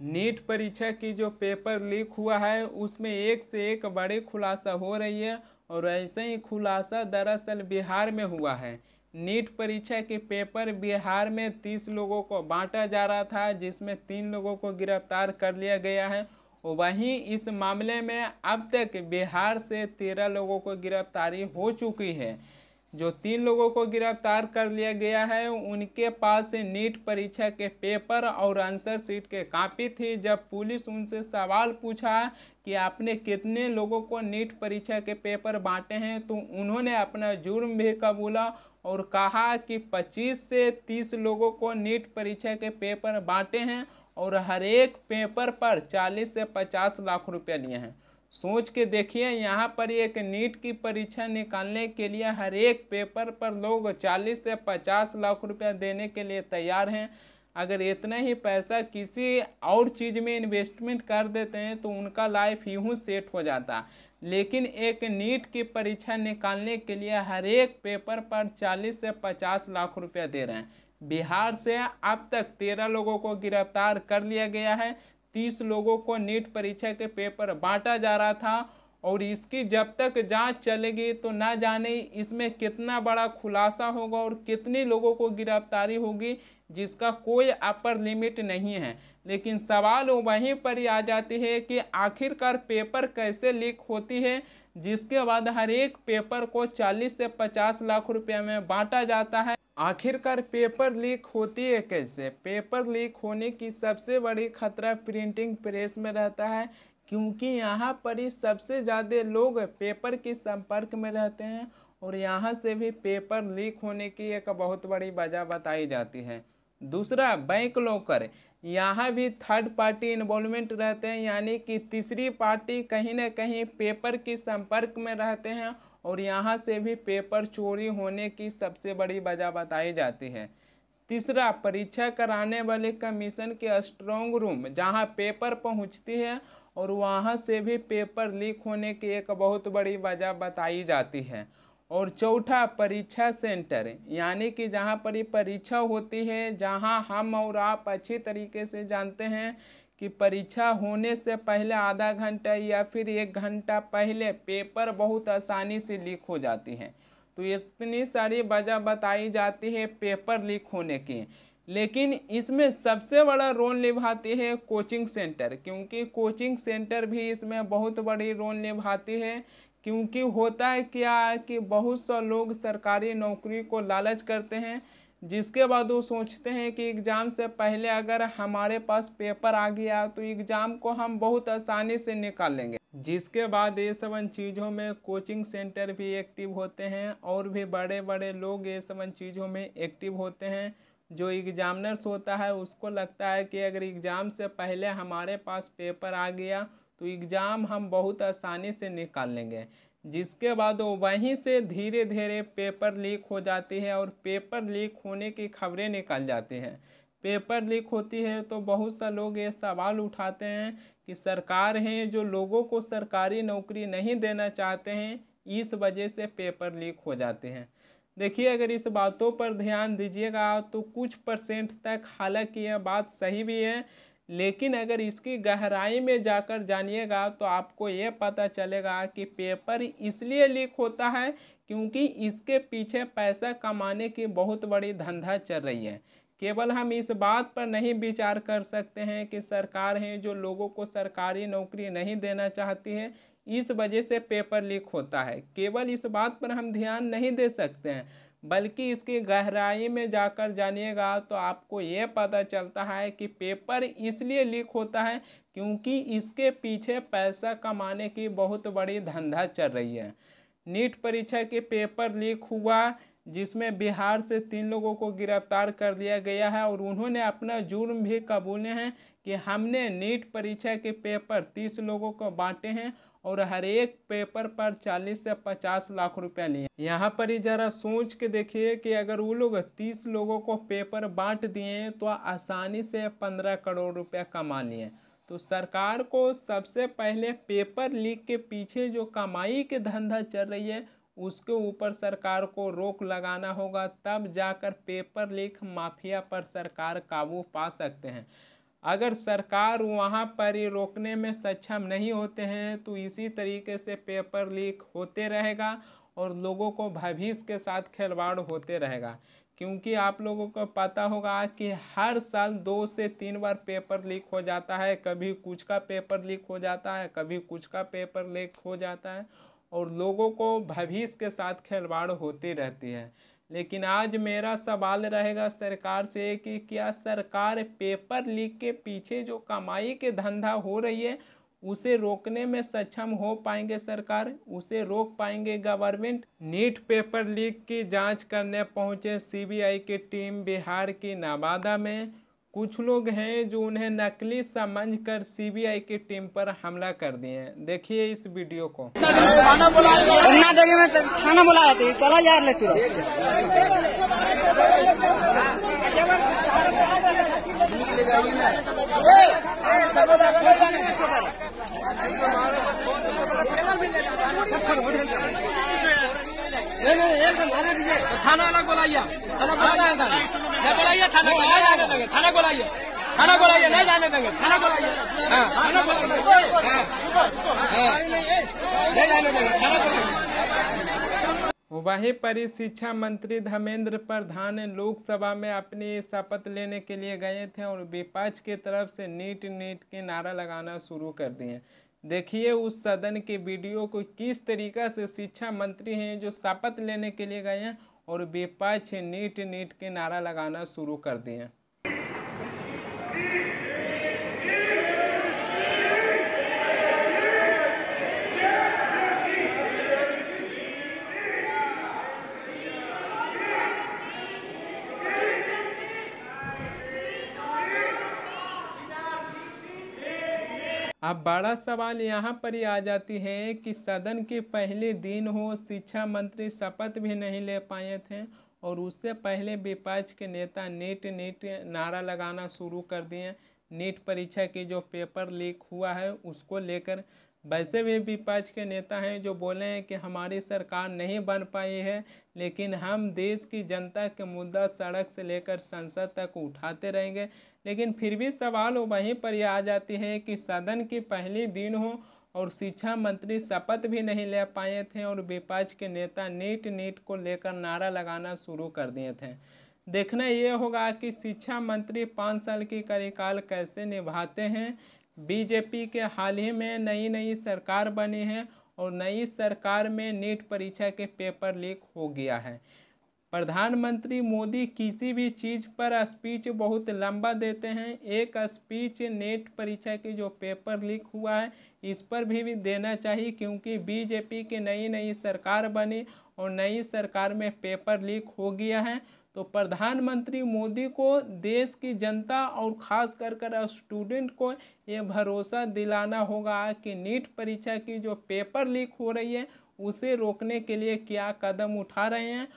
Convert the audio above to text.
NEET परीक्षा की जो पेपर लीक हुआ है उसमें एक से एक बड़ी खुलासा हो रही है और ऐसे ही खुलासा दरअसल बिहार में हुआ है। नीट परीक्षा के पेपर बिहार में 30 लोगों को बांटा जा रहा था, जिसमें 3 लोगों को गिरफ्तार कर लिया गया है। वहीं इस मामले में अब तक बिहार से 13 लोगों को गिरफ्तारी हो चुकी है। जो 3 लोगों को गिरफ्तार कर लिया गया है उनके पास से नीट परीक्षा के पेपर और आंसर शीट के कॉपी थी। जब पुलिस उनसे सवाल पूछा कि आपने कितने लोगों को नीट परीक्षा के पेपर बांटे हैं, तो उन्होंने अपना जुर्म भी कबूला और कहा कि 25 से 30 लोगों को नीट परीक्षा के पेपर बांटे हैं और हर एक पेपर पर 40 से 50 लाख रुपया लिए हैं। सोच के देखिए, यहाँ पर एक नीट की परीक्षा निकालने के लिए हर एक पेपर पर लोग 40 से 50 लाख रुपया देने के लिए तैयार हैं। अगर इतना ही पैसा किसी और चीज़ में इन्वेस्टमेंट कर देते हैं तो उनका लाइफ यूं सेट हो जाता। लेकिन एक नीट की परीक्षा निकालने के लिए हर एक पेपर पर 40 से 50 लाख रुपया दे रहे हैं। बिहार से अब तक 13 लोगों को गिरफ्तार कर लिया गया है। 30 लोगों को नीट परीक्षा के पेपर बांटा जा रहा था और इसकी जब तक जांच चलेगी तो ना जाने इसमें कितना बड़ा खुलासा होगा और कितने लोगों को गिरफ्तारी होगी, जिसका कोई अपर लिमिट नहीं है। लेकिन सवाल वहीं पर ही आ जाती है कि आखिरकार पेपर कैसे लीक होती है, जिसके बाद हर एक पेपर को 40 से 50 लाख रुपए में बांटा जाता है। आखिरकार पेपर लीक होती है कैसे? पेपर लीक होने की सबसे बड़ी खतरा प्रिंटिंग प्रेस में रहता है, क्योंकि यहाँ पर ही सबसे ज़्यादा लोग पेपर के संपर्क में रहते हैं और यहाँ से भी पेपर लीक होने की एक बहुत बड़ी वजह बताई जाती है। दूसरा, बैंक लॉकर, यहाँ भी थर्ड पार्टी इन्वॉल्वमेंट रहते हैं, यानी कि तीसरी पार्टी कहीं ना कहीं पेपर के संपर्क में रहते हैं और यहाँ से भी पेपर चोरी होने की सबसे बड़ी वजह बताई जाती है। तीसरा, परीक्षा कराने वाले कमीशन के स्ट्रॉन्ग रूम जहाँ पेपर पहुँचती है और वहाँ से भी पेपर लीक होने की एक बहुत बड़ी वजह बताई जाती है। और चौथा, परीक्षा सेंटर, यानी कि जहाँ पर ये परीक्षा होती है, जहाँ हम और आप अच्छी तरीके से जानते हैं कि परीक्षा होने से पहले आधा घंटा या फिर 1 घंटा पहले पेपर बहुत आसानी से लीक हो जाती हैं। तो इतनी सारी वजह बताई जाती है पेपर लीक होने की। लेकिन इसमें सबसे बड़ा रोल निभाती है कोचिंग सेंटर, क्योंकि कोचिंग सेंटर भी इसमें बहुत बड़ी रोल निभाती है। क्योंकि होता है क्या कि बहुत से लोग सरकारी नौकरी को लालच करते हैं, जिसके बाद वो सोचते हैं कि एग्ज़ाम से पहले अगर हमारे पास पेपर आ गया तो एग्ज़ाम को हम बहुत आसानी से निकाल लेंगे। जिसके बाद ये सब चीज़ों में कोचिंग सेंटर भी एक्टिव होते हैं और भी बड़े बड़े लोग ये सब चीज़ों में एक्टिव होते हैं। जो एग्जामिनर्स होता है उसको लगता है कि अगर एग्ज़ाम से पहले हमारे पास पेपर आ गया तो एग्ज़ाम हम बहुत आसानी से निकाल लेंगे। जिसके बाद वो वहीं से धीरे धीरे पेपर लीक हो जाती है और पेपर लीक होने की खबरें निकल जाती हैं। पेपर लीक होती है तो बहुत सा लोग ये सवाल उठाते हैं कि सरकार है जो लोगों को सरकारी नौकरी नहीं देना चाहते हैं, इस वजह से पेपर लीक हो जाते हैं। देखिए, अगर इस बातों पर ध्यान दीजिएगा तो कुछ परसेंट तक हालांकि यह बात सही भी है, लेकिन अगर इसकी गहराई में जाकर जानिएगा तो आपको ये पता चलेगा कि पेपर इसलिए लीक होता है क्योंकि इसके पीछे पैसा कमाने की बहुत बड़ी धंधा चल रही है। केवल हम इस बात पर नहीं विचार कर सकते हैं कि सरकार है जो लोगों को सरकारी नौकरी नहीं देना चाहती है, इस वजह से पेपर लीक होता है। केवल इस बात पर हम ध्यान नहीं दे सकते हैं, बल्कि इसकी गहराई में जाकर जानिएगा तो आपको ये पता चलता है कि पेपर इसलिए लीक होता है क्योंकि इसके पीछे पैसा कमाने की बहुत बड़ी धंधा चल रही है। नीट परीक्षा के पेपर लीक हुआ, जिसमें बिहार से 3 लोगों को गिरफ्तार कर लिया गया है और उन्होंने अपना जुर्म भी कबूले हैं कि हमने नीट परीक्षा के पेपर 30 लोगों को बांटे हैं और हर एक पेपर पर 40 से 50 लाख रुपया लिए। यहाँ पर ही जरा सोच के देखिए कि अगर वो लोग 30 लोगों को पेपर बांट दिए तो आसानी से 15 करोड़ रुपया कमा लिए। तो सरकार को सबसे पहले पेपर लीक के पीछे जो कमाई के धंधा चल रही है उसके ऊपर सरकार को रोक लगाना होगा, तब जाकर पेपर लीक माफिया पर सरकार काबू पा सकते हैं। अगर सरकार वहाँ पर ही रोकने में सक्षम नहीं होते हैं तो इसी तरीके से पेपर लीक होते रहेगा और लोगों को भविष्य के साथ खिलवाड़ होते रहेगा। क्योंकि आप लोगों को पता होगा कि हर साल 2 से 3 बार पेपर लीक हो जाता है, कभी कुछ का पेपर लीक हो जाता है, कभी कुछ का पेपर लीक हो जाता है और लोगों को भविष्य के साथ खिलवाड़ होती रहती है। लेकिन आज मेरा सवाल रहेगा सरकार से कि क्या सरकार पेपर लीक के पीछे जो कमाई के धंधा हो रही है उसे रोकने में सक्षम हो पाएंगे? सरकार उसे रोक पाएंगे गवर्नमेंट? नीट पेपर लीक की जांच करने पहुंचे सीबीआई की टीम बिहार की नवादा में। कुछ लोग हैं जो उन्हें नकली समझकर सीबीआई की टीम पर हमला कर दिए हैं। देखिए इस वीडियो को। खाना बुलाया चला यार लेते थाना अलग बुलाइए, थाना बुलाइए, थाना बुलाइए, थाना बुलाइए, नहीं जाने देंगे, थाना बुलाइए, थाना बुलाइए, नहीं जाने देंगे, थाना बुलाइए। वहीं पर शिक्षा मंत्री धर्मेंद्र प्रधान लोकसभा में अपनी शपथ लेने के लिए गए थे और विपक्ष की तरफ से नीट के नारा लगाना शुरू कर दिए। देखिए उस सदन के वीडियो को, किस तरीका से शिक्षा मंत्री हैं जो शपथ लेने के लिए गए हैं और विपक्ष नीट के नारा लगाना शुरू कर दिए। अब बड़ा सवाल यहाँ पर ही आ जाती है कि सदन के पहले दिन हो, शिक्षा मंत्री शपथ भी नहीं ले पाए थे और उससे पहले विपक्ष के नेता नीट नारा लगाना शुरू कर दिए। नीट परीक्षा की जो पेपर लीक हुआ है उसको लेकर वैसे भी विपक्ष के नेता हैं जो बोले हैं कि हमारी सरकार नहीं बन पाई है, लेकिन हम देश की जनता के मुद्दा सड़क से लेकर संसद तक उठाते रहेंगे। लेकिन फिर भी सवाल वहीं पर यह आ जाती है कि सदन की पहली दिन हो और शिक्षा मंत्री शपथ भी नहीं ले पाए थे और विपक्ष के नेता नीट को लेकर नारा लगाना शुरू कर दिए थे। देखना ये होगा कि शिक्षा मंत्री 5 साल की कार्यकाल कैसे निभाते हैं। बीजेपी के हाल ही में नई सरकार बनी है और नई सरकार में नीट परीक्षा के पेपर लीक हो गया है। प्रधानमंत्री मोदी किसी भी चीज़ पर स्पीच बहुत लंबा देते हैं। एक स्पीच नीट परीक्षा की जो पेपर लीक हुआ है इस पर भी देना चाहिए, क्योंकि बीजेपी की नई सरकार बनी और नई सरकार में पेपर लीक हो गया है। तो प्रधानमंत्री मोदी को देश की जनता और ख़ास कर स्टूडेंट को ये भरोसा दिलाना होगा कि नीट परीक्षा की जो पेपर लीक हो रही है उसे रोकने के लिए क्या कदम उठा रहे हैं